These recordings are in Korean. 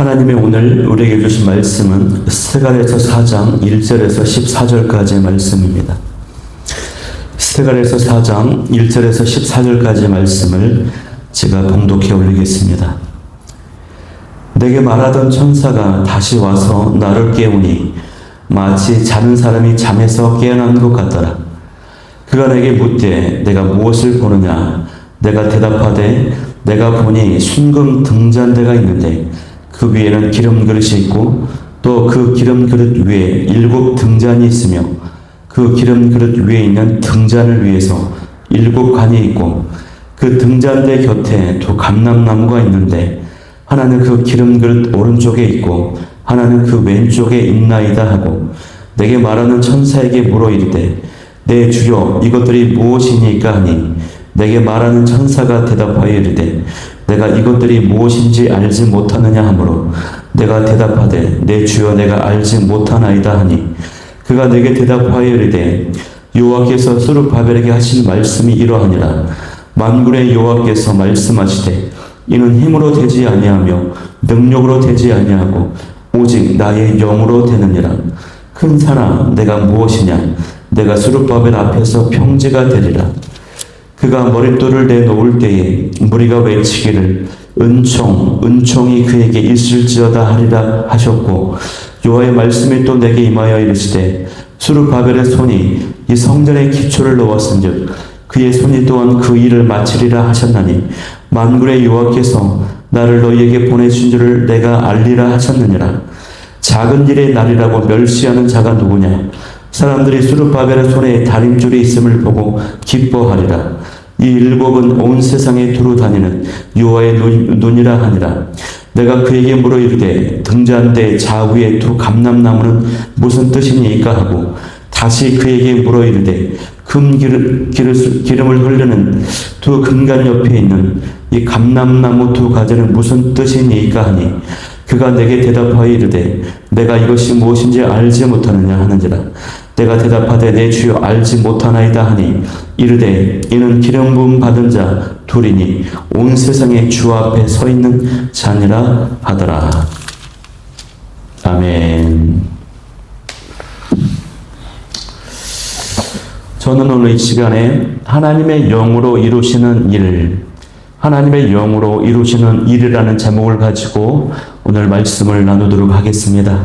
하나님의 오늘 우리에게 주신 말씀은 스가랴서 4장 1절에서 14절까지의 말씀입니다. 스가랴서 4장 1절에서 14절까지의 말씀을 제가 봉독해 올리겠습니다. 내게 말하던 천사가 다시 와서 나를 깨우니 마치 자는 사람이 잠에서 깨어난 것 같더라. 그가 내게 묻되 내가 무엇을 보느냐? 내가 대답하되 내가 보니 순금 등잔대가 있는데 그 위에는 기름 그릇이 있고 또 그 기름 그릇 위에 7 등잔이 있으며 그 기름 그릇 위에 있는 등잔을 위해서 7 관이 있고 그 등잔대 곁에 2 감람나무가 있는데 하나는 그 기름 그릇 오른쪽에 있고 하나는 그 왼쪽에 있나이다 하고 내게 말하는 천사에게 물어 이르되 내 주여 이것들이 무엇이니까 하니 내게 말하는 천사가 대답하여 이르되 내가 이것들이 무엇인지 알지 못하느냐 하므로 내가 대답하되 내 주여 내가 알지 못하나이다 하니 그가 내게 대답하여 이르되 여호와께서 스룹바벨에게 하신 말씀이 이러하니라. 만군의 여호와께서 말씀하시되 이는 힘으로 되지 아니하며 능력으로 되지 아니하고 오직 나의 영으로 되느니라. 큰 산아 내가 무엇이냐? 내가 스룹바벨 앞에서 평지가 되리라. 그가 머릿돌을 내놓을 때에 무리가 외치기를 은총이 그에게 있을지어다 하리라 하셨고 여호와의 말씀이 또 내게 임하여 이르시되 스룹바벨의 손이 이 성전의 기초를 놓았은즉 그의 손이 또한 그 일을 마치리라 하셨나니 만군의 여호와께서 나를 너희에게 보내신 줄을 내가 알리라 하셨느니라. 작은 일의 날이라고 멸시하는 자가 누구냐? 사람들이 스룹바벨의 손에 다림줄이 있음을 보고 기뻐하리라. 이 7은 온 세상에 두루 다니는 여호와의 눈이라 하니라. 내가 그에게 물어 이르되 등잔대 좌우에 2 감람나무는 무슨 뜻이니까 하고 다시 그에게 물어 이르되 기름을 흐르는 2 금관 옆에 있는 이 감람나무 2 가지는 무슨 뜻이니까 하니 그가 내게 대답하여 이르되 내가 이것이 무엇인지 알지 못하느냐 하는지라. 내가 대답하되 내 주여 알지 못하나이다 하니 이르되 이는 기름 부음 받은 자 2이니 온 세상에 주 앞에 서 있는 자니라 하더라. 아멘. 저는 오늘 이 시간에 하나님의 영으로 이루시는 일, 하나님의 영으로 이루시는 일이라는 제목을 가지고 오늘 말씀을 나누도록 하겠습니다.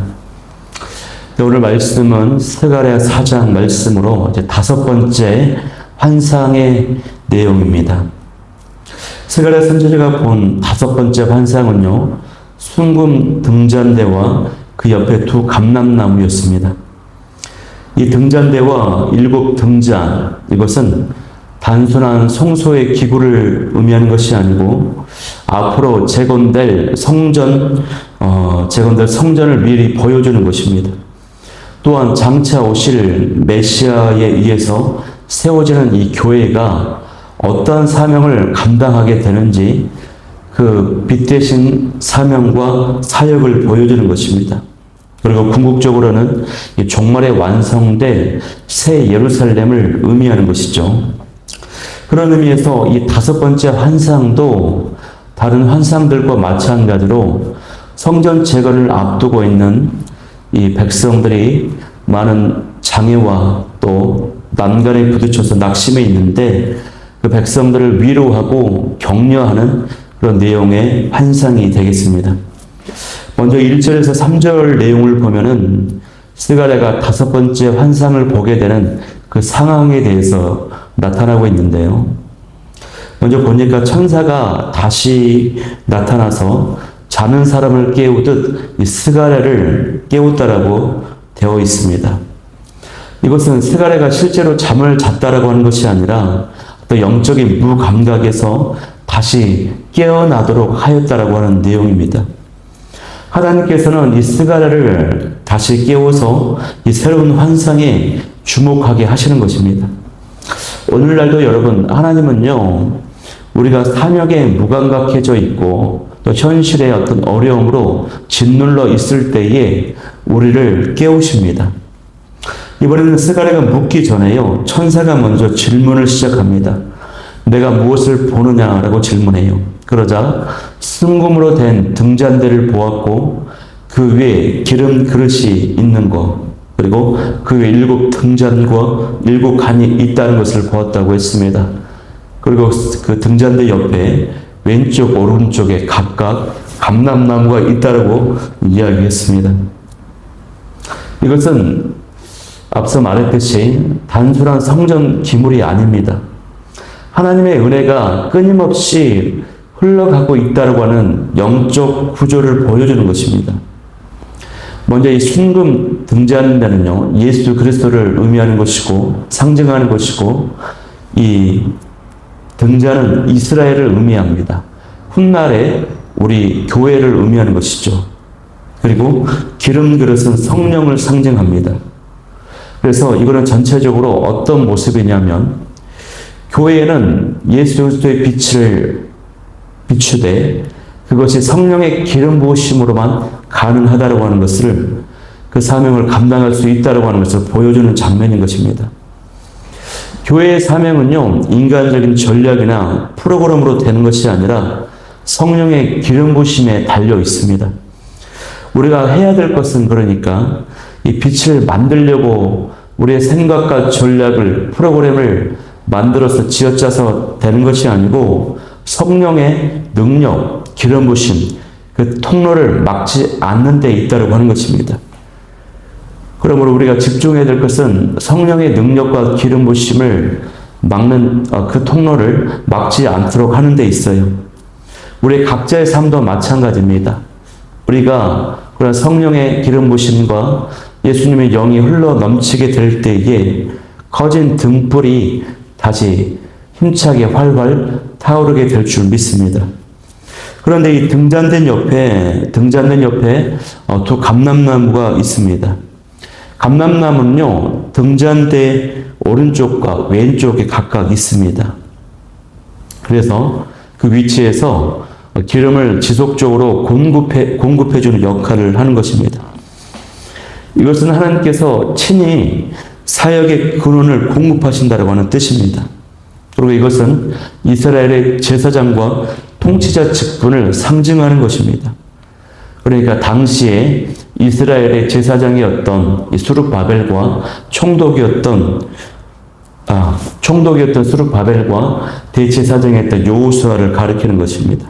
오늘 말씀은 스가랴 4장 말씀으로 이제 5번째 환상의 내용입니다. 스가랴 선지자가 본 5번째 환상은요, 순금 등잔대와 그 옆에 2 감람나무였습니다. 이 등잔대와 7 등잔, 이것은 단순한 성소의 기구를 의미하는 것이 아니고 앞으로 재건될 성전을 미리 보여주는 것입니다. 또한 장차 오실 메시아에 의해서 세워지는 이 교회가 어떠한 사명을 감당하게 되는지 그 빛 대신 사명과 사역을 보여주는 것입니다. 그리고 궁극적으로는 이 종말에 완성될 새 예루살렘을 의미하는 것이죠. 그런 의미에서 이 5번째 환상도 다른 환상들과 마찬가지로 성전 재건을 앞두고 있는 이 백성들이 많은 장애와 또 난간에 부딪혀서 낙심해 있는데 그 백성들을 위로하고 격려하는 그런 내용의 환상이 되겠습니다. 먼저 1절에서 3절 내용을 보면은 스가랴가 5번째 환상을 보게 되는 그 상황에 대해서 나타나고 있는데요. 먼저 보니까 천사가 다시 나타나서 자는 사람을 깨우듯 이 스가랴를 깨웠다라고 되어 있습니다. 이것은 스가랴가 실제로 잠을 잤다라고 하는 것이 아니라 또 영적인 무감각에서 다시 깨어나도록 하였다라고 하는 내용입니다. 하나님께서는 이 스가랴를 다시 깨워서 이 새로운 환상에 주목하게 하시는 것입니다. 오늘날도 여러분, 하나님은요, 우리가 사명에 무감각해져 있고 또 현실의 어떤 어려움으로 짓눌러 있을 때에 우리를 깨우십니다. 이번에는 스가랴가 묻기 전에요, 천사가 먼저 질문을 시작합니다. 내가 무엇을 보느냐라고 질문해요. 그러자 순금으로 된 등잔대를 보았고 그 위에 기름 그릇이 있는 것, 그리고 그 위에 7 등잔과 7 간이 있다는 것을 보았다고 했습니다. 그리고 그 등잔대 옆에 왼쪽 오른쪽에 각각 감람나무가 있다고 이야기했습니다. 이것은 앞서 말했듯이 단순한 성전 기물이 아닙니다. 하나님의 은혜가 끊임없이 흘러가고 있다고 하는 영적 구조를 보여주는 것입니다. 먼저 이 순금 등잔대는요, 예수 그리스도를 의미하는 것이고 상징하는 것이고, 이 등잔은 이스라엘을 의미합니다. 훗날에 우리 교회를 의미하는 것이죠. 그리고 기름 그릇은 성령을 상징합니다. 그래서 이거는 전체적으로 어떤 모습이냐면, 교회에는 예수 그리스도의 빛을 비추되 그것이 성령의 기름 부으심으로만 가능하다고 하는 것을, 그 사명을 감당할 수 있다고 하는 것을 보여주는 장면인 것입니다. 교회의 사명은요, 인간적인 전략이나 프로그램으로 되는 것이 아니라 성령의 기름 부으심에 달려 있습니다. 우리가 해야 될 것은 그러니까 이 빛을 만들려고 우리의 생각과 전략을, 프로그램을 만들어서 쥐어짜서 되는 것이 아니고 성령의 능력, 기름 부으심, 그 통로를 막지 않는 데 있다고 하는 것입니다. 그러므로 우리가 집중해야 될 것은 성령의 능력과 기름 부으심을 막는 그 통로를 막지 않도록 하는 데 있어요. 우리 각자의 삶도 마찬가지입니다. 우리가 그런 성령의 기름 부으심과 예수님의 영이 흘러 넘치게 될 때에 커진 등불이 다시 힘차게 활활 타오르게 될 줄 믿습니다. 그런데 이 등잔대 옆에 2 감람나무가 있습니다. 감람나무는요, 등잔대 오른쪽과 왼쪽에 각각 있습니다. 그래서 그 위치에서 기름을 지속적으로 공급해주는 역할을 하는 것입니다. 이것은 하나님께서 친히 사역의 근원을 공급하신다고 하는 뜻입니다. 그리고 이것은 이스라엘의 제사장과 통치자 직분을 상징하는 것입니다. 그러니까 당시에 이스라엘의 제사장이었던 수룹바벨과 총독이었던 수룹바벨과 대제사장이었던 여호수아를 가리키는 것입니다.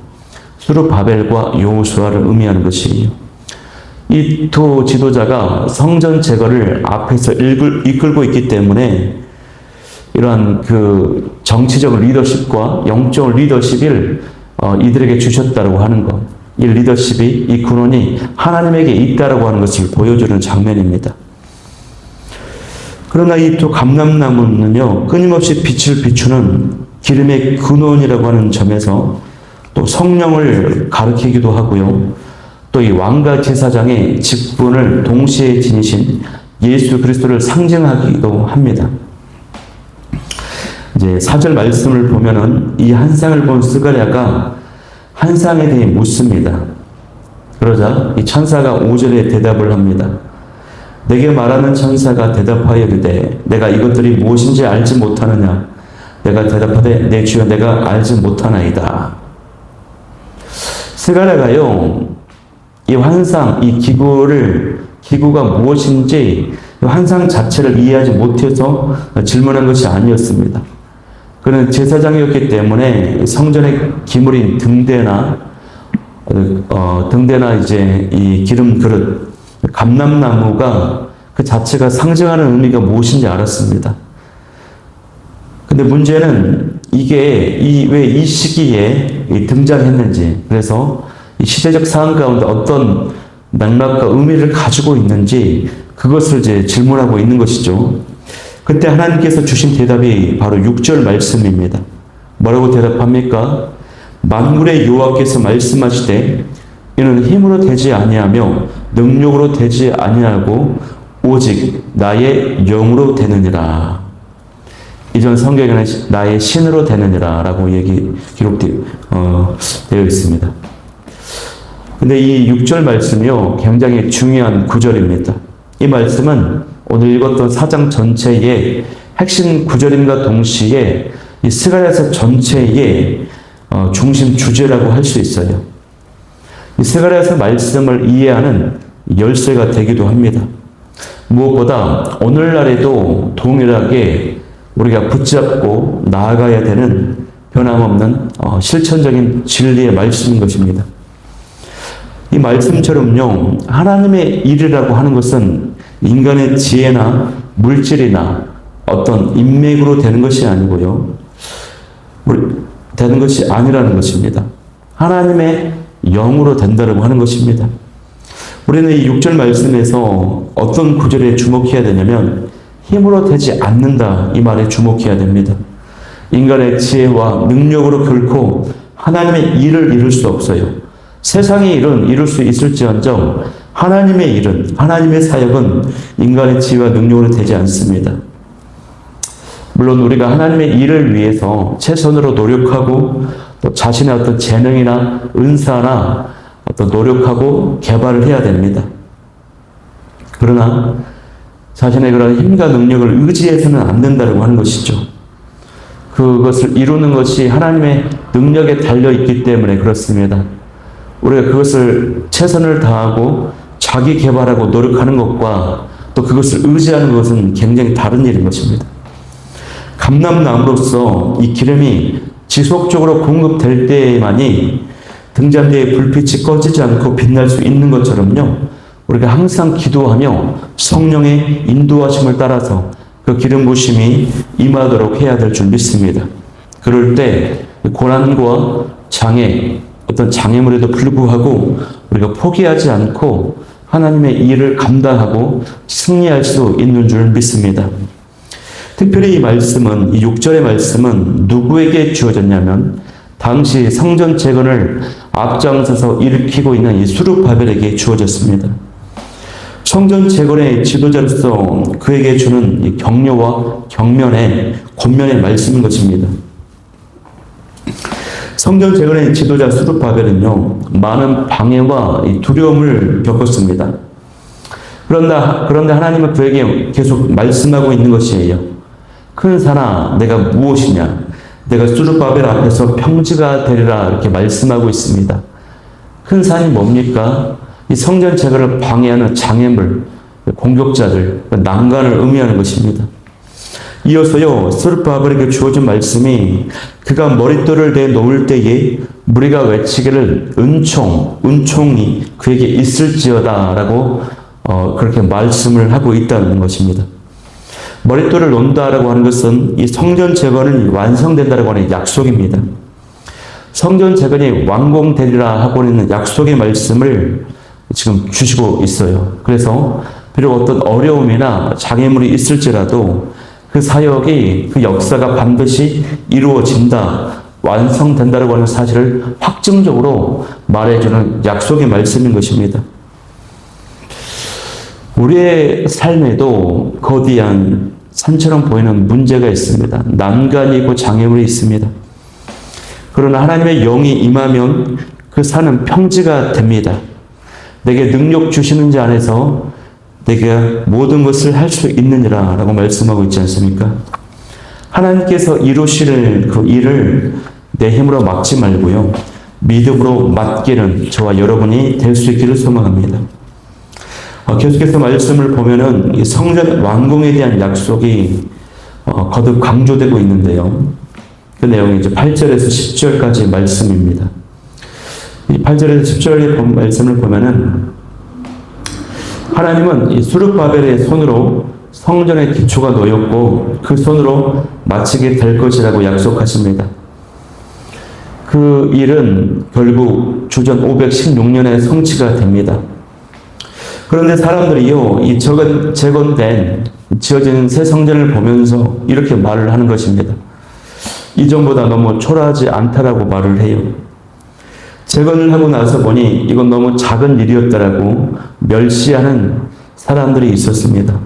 수룹바벨과 여호수아를 의미하는 것이에요. 이 두 지도자가 성전 제거를 앞에서 이끌고 있기 때문에 이러한 그 정치적 리더십과 영적 리더십을 이들에게 주셨다고 하는 것, 이 리더십이, 이 근원이 하나님에게 있다라고 하는 것을 보여주는 장면입니다. 그러나 이 또 감람나무는요, 끊임없이 빛을 비추는 기름의 근원이라고 하는 점에서 또 성령을 가리키기도 하고요, 또 이 왕과 제사장의 직분을 동시에 지니신 예수 그리스도를 상징하기도 합니다. 이제 4절 말씀을 보면은 이 한상을 본 스가랴가 한상에 대해 묻습니다. 그러자 이 천사가 5절에 대답을 합니다. 내게 말하는 천사가 대답하여 이르되 내가 이것들이 무엇인지 알지 못하느냐? 내가 대답하되 내 주여 내가 알지 못하나이다. 스가랴가요, 이 환상, 이 기구가 무엇인지 환상 자체를 이해하지 못해서 질문한 것이 아니었습니다. 그는 제사장이었기 때문에 성전의 기물인 등대나 이제 이 기름 그릇, 감람나무가 그 자체가 상징하는 의미가 무엇인지 알았습니다. 근데 문제는 이게 왜 이 시기에 등장했는지, 그래서 이 시대적 상황 가운데 어떤 맥락과 의미를 가지고 있는지 그것을 이제 질문하고 있는 것이죠. 그때 하나님께서 주신 대답이 바로 6절 말씀입니다. 뭐라고 대답합니까? 만군의 여호와께서 말씀하시되 이는 힘으로 되지 아니하며 능력으로 되지 아니하고 오직 나의 영으로 되느니라. 이전 성경에는 나의 신으로 되느니라 라고 기록되어 있습니다. 근데 이 6절 말씀이요, 굉장히 중요한 구절입니다. 이 말씀은 오늘 읽었던 4장 전체의 핵심 구절임과 동시에 이 스가랴서 전체의 중심 주제라고 할 수 있어요. 이 스가랴서 말씀을 이해하는 열쇠가 되기도 합니다. 무엇보다 오늘날에도 동일하게 우리가 붙잡고 나아가야 되는 변함없는 실천적인 진리의 말씀인 것입니다. 이 말씀처럼요, 하나님의 일이라고 하는 것은 인간의 지혜나 물질이나 어떤 인맥으로 되는 것이 아니고요, 되는 것이 아니라는 것입니다. 하나님의 영으로 된다고 하는 것입니다. 우리는 이 6절 말씀에서 어떤 구절에 주목해야 되냐면 힘으로 되지 않는다 이 말에 주목해야 됩니다. 인간의 지혜와 능력으로 결코 하나님의 일을 이룰 수 없어요. 세상의 일은 이룰 수 있을지언정 하나님의 일은, 하나님의 사역은 인간의 지혜와 능력으로 되지 않습니다. 물론 우리가 하나님의 일을 위해서 최선으로 노력하고 또 자신의 어떤 재능이나 은사나 어떤 노력하고 개발을 해야 됩니다. 그러나 자신의 그런 힘과 능력을 의지해서는 안 된다고 하는 것이죠. 그것을 이루는 것이 하나님의 능력에 달려있기 때문에 그렇습니다. 우리가 그것을 최선을 다하고 자기 개발하고 노력하는 것과 또 그것을 의지하는 것은 굉장히 다른 일인 것입니다. 감람나무로서 이 기름이 지속적으로 공급될 때만이 등잔대의 불빛이 꺼지지 않고 빛날 수 있는 것처럼요, 우리가 항상 기도하며 성령의 인도하심을 따라서 그 기름 부심이 임하도록 해야 될 줄 믿습니다. 그럴 때 고난과 장애, 어떤 장애물에도 불구하고 우리가 포기하지 않고 하나님의 일을 감당하고 승리할 수 있는 줄 믿습니다. 특별히 이 말씀은, 이 6절의 말씀은 누구에게 주어졌냐면 당시 성전 재건을 앞장서서 일으키고 있는 이 수룹바벨에게 주어졌습니다. 성전 재건의 지도자로서 그에게 주는 이 격려와 격면의 권면의 말씀인 것입니다. 성전 재건의 지도자 수룹바벨은요, 많은 방해와 두려움을 겪었습니다. 그런데 하나님은 그에게 계속 말씀하고 있는 것이에요. 큰 산아, 내가 무엇이냐? 내가 수룹바벨 앞에서 평지가 되리라 이렇게 말씀하고 있습니다. 큰 산이 뭡니까? 이 성전 재건을 방해하는 장애물, 공격자들, 난간을 의미하는 것입니다. 이어서요, 수룹바벨에게 주어진 말씀이 그가 머릿돌을 내놓을 때에 무리가 외치기를 은총이 그에게 있을지어다 라고 그렇게 말씀을 하고 있다는 것입니다. 머릿돌을 놓는다라고 하는 것은 이 성전 재건이 완성된다라고 하는 약속입니다. 성전 재건이 완공되리라 하고 있는 약속의 말씀을 지금 주시고 있어요. 그래서 비록 어떤 어려움이나 장애물이 있을지라도 그 사역이, 그 역사가 반드시 이루어진다, 완성된다라고 하는 사실을 확증적으로 말해주는 약속의 말씀인 것입니다. 우리의 삶에도 거대한 산처럼 보이는 문제가 있습니다. 난간이 있고 장애물이 있습니다. 그러나 하나님의 영이 임하면 그 산은 평지가 됩니다. 내게 능력 주시는 자 안에서 내가 모든 것을 할 수 있느니라 라고 말씀하고 있지 않습니까? 하나님께서 이루시는 그 일을 내 힘으로 막지 말고요, 믿음으로 맡기는 저와 여러분이 될 수 있기를 소망합니다. 계속해서 말씀을 보면은 이 성전 완공에 대한 약속이 거듭 강조되고 있는데요. 그 내용이 이제 8절에서 10절까지 말씀입니다. 이 8절에서 10절의 말씀을 보면은 하나님은 이 수룹바벨의 손으로 성전의 기초가 놓였고 그 손으로 마치게 될 것이라고 약속하십니다. 그 일은 결국 주전 516년에 성취가 됩니다. 그런데 사람들이요, 이 재건된 지어진 새 성전을 보면서 이렇게 말을 하는 것입니다. 이전보다 너무 초라하지 않다라고 말을 해요. 재건을 하고 나서 보니 이건 너무 작은 일이었다라고 멸시하는 사람들이 있었습니다.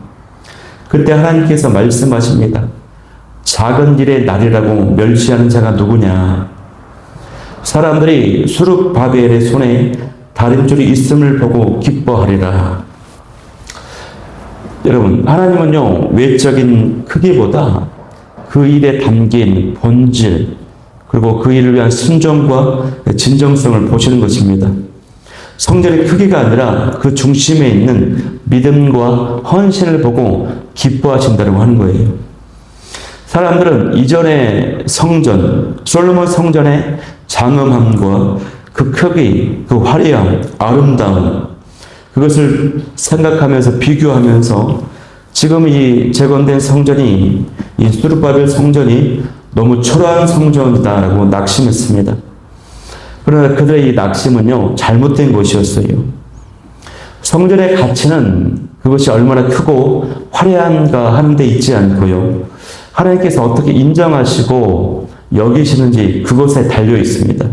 그때 하나님께서 말씀하십니다. 작은 일의 날이라고 멸시하는 자가 누구냐? 사람들이 수룹바벨의 손에 다림줄이 있음을 보고 기뻐하리라. 여러분, 하나님은요, 외적인 크기보다 그 일에 담긴 본질, 그리고 그 일을 위한 순종과 진정성을 보시는 것입니다. 성전의 크기가 아니라 그 중심에 있는 믿음과 헌신을 보고 기뻐하신다고 하는 거예요. 사람들은 이전의 성전, 솔로몬 성전의 장엄함과 그 크기, 그 화려함, 아름다움, 그것을 생각하면서 비교하면서 지금 이 재건된 성전이, 이 스룹바벨 성전이 너무 초라한 성전이다라고 낙심했습니다. 그러나 그들의 이 낙심은요, 잘못된 것이었어요. 성전의 가치는 그것이 얼마나 크고 화려한가 하는 데 있지 않고요, 하나님께서 어떻게 인정하시고 여기시는지 그것에 달려 있습니다.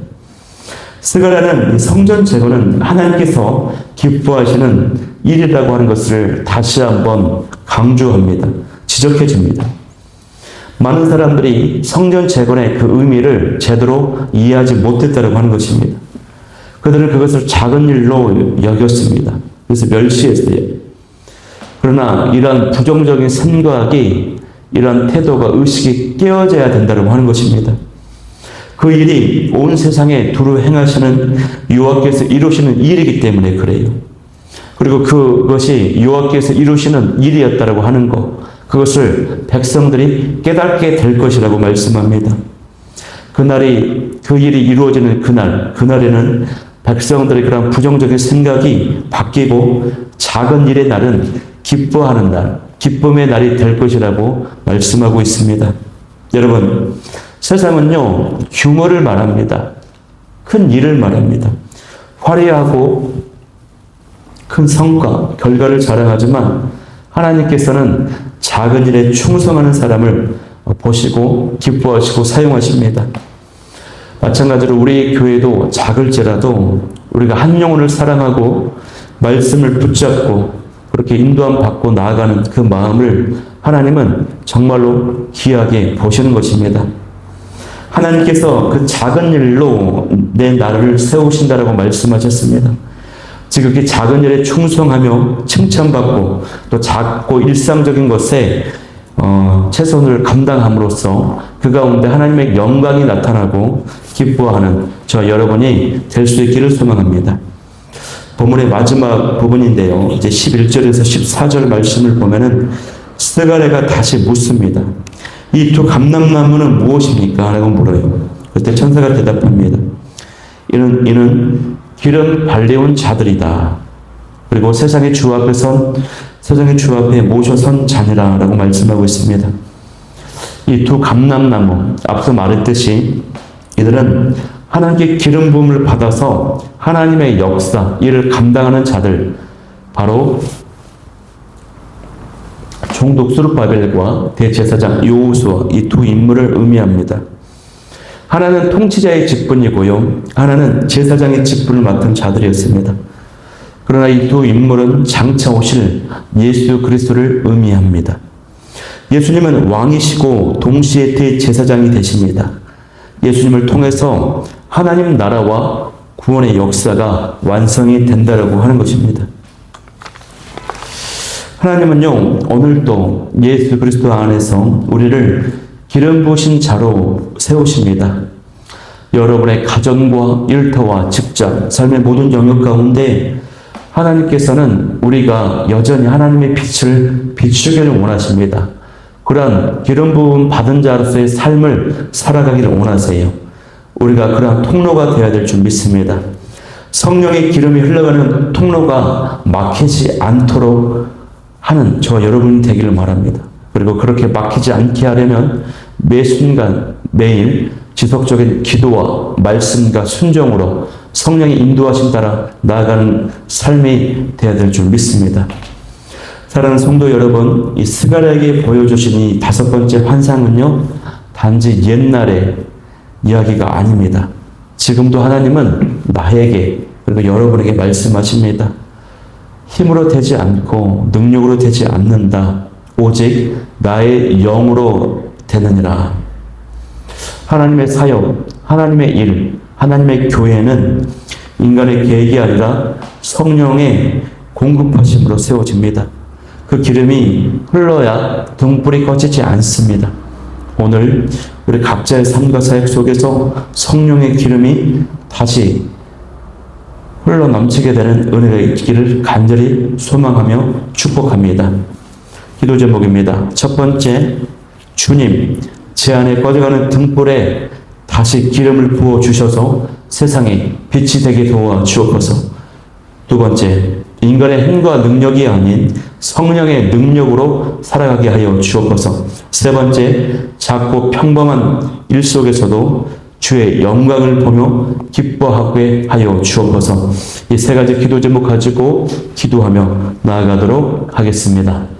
스가랴는 성전 재건은 하나님께서 기뻐하시는 일이라고 하는 것을 다시 한번 강조합니다. 지적해 줍니다. 많은 사람들이 성전 재건의 그 의미를 제대로 이해하지 못했다고 하는 것입니다. 그들은 그것을 작은 일로 여겼습니다. 그래서 멸시했어요. 그러나 이러한 부정적인 생각이, 이러한 태도가, 의식이 깨어져야 된다고 하는 것입니다. 그 일이 온 세상에 두루 행하시는 여호와께서 이루시는 일이기 때문에 그래요. 그리고 그것이 여호와께서 이루시는 일이었다고 하는 것, 그것을 백성들이 깨닫게 될 것이라고 말씀합니다. 그 일이 이루어지는 그날에는 백성들의 그런 부정적인 생각이 바뀌고 작은 일의 날은 기뻐하는 날, 기쁨의 날이 될 것이라고 말씀하고 있습니다. 여러분, 세상은요, 규모를 말합니다. 큰 일을 말합니다. 화려하고 큰 성과, 결과를 자랑하지만 하나님께서는 작은 일에 충성하는 사람을 보시고 기뻐하시고 사용하십니다. 마찬가지로 우리 교회도 작을지라도 우리가 한 영혼을 사랑하고 말씀을 붙잡고 그렇게 인도함 받고 나아가는 그 마음을 하나님은 정말로 귀하게 보시는 것입니다. 하나님께서 그 작은 일로 내 나라를 세우신다라고 말씀하셨습니다. 지금 그 작은 일에 충성하며 칭찬받고 또 작고 일상적인 것에 최선을 감당함으로써 그 가운데 하나님의 영광이 나타나고 기뻐하는 저 여러분이 될 수 있기를 소망합니다. 본문의 마지막 부분인데요, 이제 11절에서 14절 말씀을 보면은 스가랴가 다시 묻습니다. 이 두 감람나무는 무엇입니까? 라고 물어요. 그때 천사가 대답합니다. 이는 기름 발려온 자들이다. 그리고 세상의 주 앞에 모셔 선 자니라 라고 말씀하고 있습니다. 이 두 감람나무, 앞서 말했듯이 이들은 하나님께 기름 부음을 받아서 하나님의 역사, 이를 감당하는 자들, 바로 총독 스룹바벨과 대제사장 여호수아, 이 두 인물을 의미합니다. 하나는 통치자의 직분이고요, 하나는 제사장의 직분을 맡은 자들이었습니다. 그러나 이 두 인물은 장차 오실 예수 그리스도를 의미합니다. 예수님은 왕이시고 동시에 대제사장이 되십니다. 예수님을 통해서 하나님 나라와 구원의 역사가 완성이 된다라고 하는 것입니다. 하나님은요, 오늘도 예수 그리스도 안에서 우리를 기름 부으신 자로 세우십니다. 여러분의 가정과 일터와 직장, 삶의 모든 영역 가운데 하나님께서는 우리가 여전히 하나님의 빛을 비추기를 원하십니다. 그러한 기름 부음 받은 자로서의 삶을 살아가기를 원하세요. 우리가 그러한 통로가 되어야 될 줄 믿습니다. 성령의 기름이 흘러가는 통로가 막히지 않도록 하는 저 여러분이 되기를 바랍니다. 그리고 그렇게 막히지 않게 하려면 매 순간 매일 지속적인 기도와 말씀과 순종으로 성령의 인도하심 따라 나아가는 삶이 되어야 될 줄 믿습니다. 사랑하는 성도 여러분, 이 스가랴에게 보여주신 이 다섯 번째 환상은요, 단지 옛날의 이야기가 아닙니다. 지금도 하나님은 나에게 그리고 여러분에게 말씀하십니다. 힘으로 되지 않고 능력으로 되지 않는다. 오직 나의 영으로 되느니라. 하나님의 사역, 하나님의 일, 하나님의 교회는 인간의 계획이 아니라 성령의 공급하심으로 세워집니다. 그 기름이 흘러야 등불이 꺼지지 않습니다. 오늘 우리 각자의 삶과 사역 속에서 성령의 기름이 다시 흘러 넘치게 되는 은혜가 있기를 간절히 소망하며 축복합니다. 기도 제목입니다. 첫 번째, 주님, 제 안에 꺼져가는 등불에 다시 기름을 부어 주셔서 세상에 빛이 되게 도와 주옵소서. 두 번째, 인간의 힘과 능력이 아닌 성령의 능력으로 살아가게 하여 주옵소서. 세 번째, 작고 평범한 일 속에서도 주의 영광을 보며 기뻐하게 하여 주옵소서. 이 세 가지 기도 제목 가지고 기도하며 나아가도록 하겠습니다.